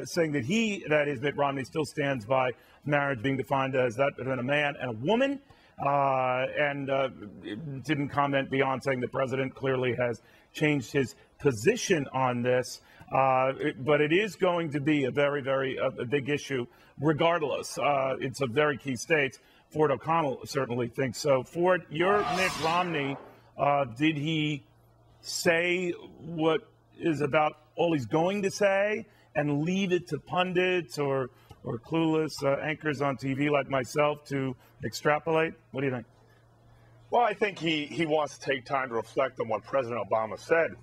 saying that is Mitt Romney still stands by marriage being defined as that between a man and a woman, and didn't comment beyond saying the president clearly has changed his position on this. But it is going to be a very big issue regardless. It's a very key state. Ford O'Connell certainly thinks so. Ford, you're Mitt Romney. Did he say what is about all he's going to say and leave it to pundits or clueless anchors on TV like myself to extrapolate? What do you think? Well, I think he wants to take time to reflect on what President Obama said.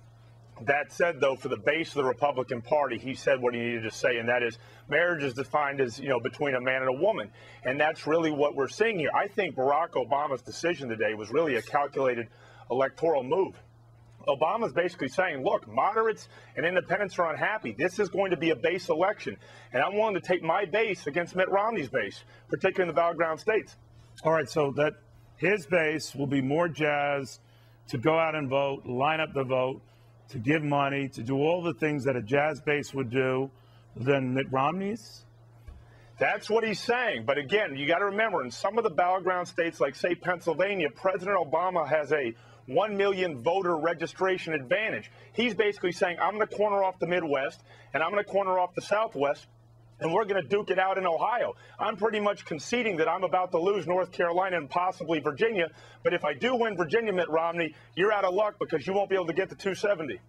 That said, though, for the base of the Republican Party, he said what he needed to say, and that is marriage is defined as, between a man and a woman. And that's really what we're seeing here. I think Barack Obama's decision today was really a calculated electoral move. Obama's basically saying, look, moderates and independents are unhappy. This is going to be a base election, and I'm willing to take my base against Mitt Romney's base, particularly in the battleground states. All right, so that his base will be more jazzed to go out and vote, line up the vote, to give money, to do all the things that a jazz base would do than Mitt Romney's? That's what he's saying. But again, you got to remember, in some of the battleground states, like, say, Pennsylvania, President Obama has a 1 million voter registration advantage. He's basically saying, I'm going to corner off the Midwest, and I'm going to corner off the Southwest, and we're going to duke it out in Ohio. I'm pretty much conceding that I'm about to lose North Carolina and possibly Virginia. But if I do win Virginia, Mitt Romney, you're out of luck because you won't be able to get to 270.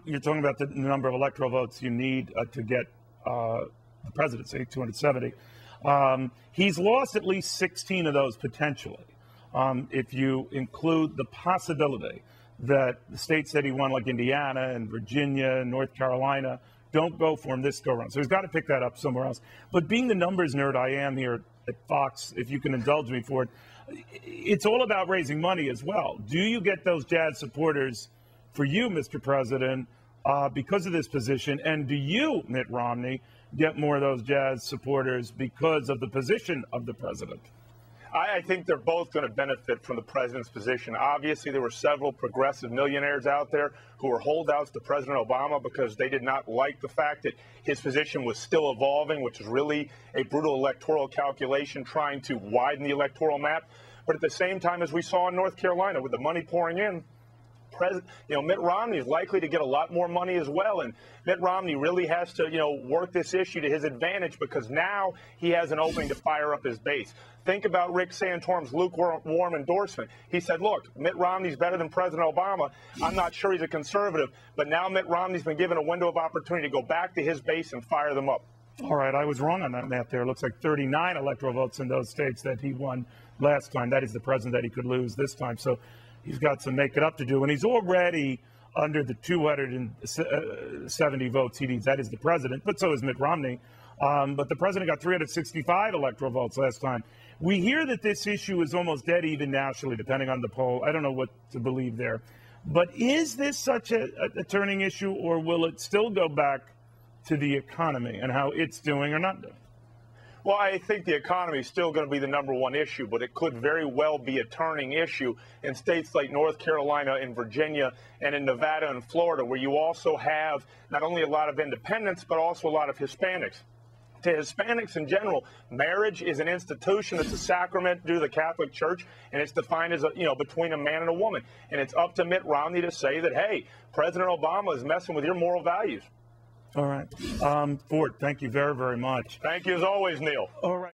You're talking about the number of electoral votes you need to get the presidency, 270. He's lost at least 16 of those potentially. If you include the possibility that the states that he won, like Indiana and Virginia and North Carolina, don't go for him this go around. So he's got to pick that up somewhere else. But being the numbers nerd I am here at Fox, if you can indulge me for it, it's all about raising money as well. Do you get those jazz supporters for you, Mr. President, because of this position? And do you, Mitt Romney, get more of those jazz supporters because of the position of the president? I think they're both going to benefit from the president's position. Obviously, there were several progressive millionaires out there who were holdouts to President Obama because they did not like the fact that his position was still evolving, which is really a brutal electoral calculation trying to widen the electoral map. But at the same time, as we saw in North Carolina with the money pouring in, Mitt Romney is likely to get a lot more money as well. And Mitt Romney really has to, work this issue to his advantage because now he has an opening to fire up his base. Think about Rick Santorum's lukewarm endorsement. He said, look, Mitt Romney's better than President Obama. I'm not sure he's a conservative, but now Mitt Romney's been given a window of opportunity to go back to his base and fire them up. All right, I was wrong on that math there. It looks like 39 electoral votes in those states that he won last time. That is the president that he could lose this time. So he's got some make it up to do, and he's already under the 270 votes he needs. That is the president, but so is Mitt Romney. But the president got 365 electoral votes last time. We hear that this issue is almost dead even nationally, depending on the poll. I don't know what to believe there. But is this such a turning issue, or will it still go back to the economy and how it's doing or not doing? Well, I think the economy is still going to be the #1 issue, but it could very well be a turning issue in states like North Carolina and Virginia and in Nevada and Florida, where you also have not only a lot of independents, but also a lot of Hispanics. To Hispanics in general, marriage is an institution. It's a sacrament due to the Catholic Church, and it's defined as, between a man and a woman. And it's up to Mitt Romney to say that, hey, President Obama is messing with your moral values. All right. Ford, thank you very much. Thank you as always, Neil. All right.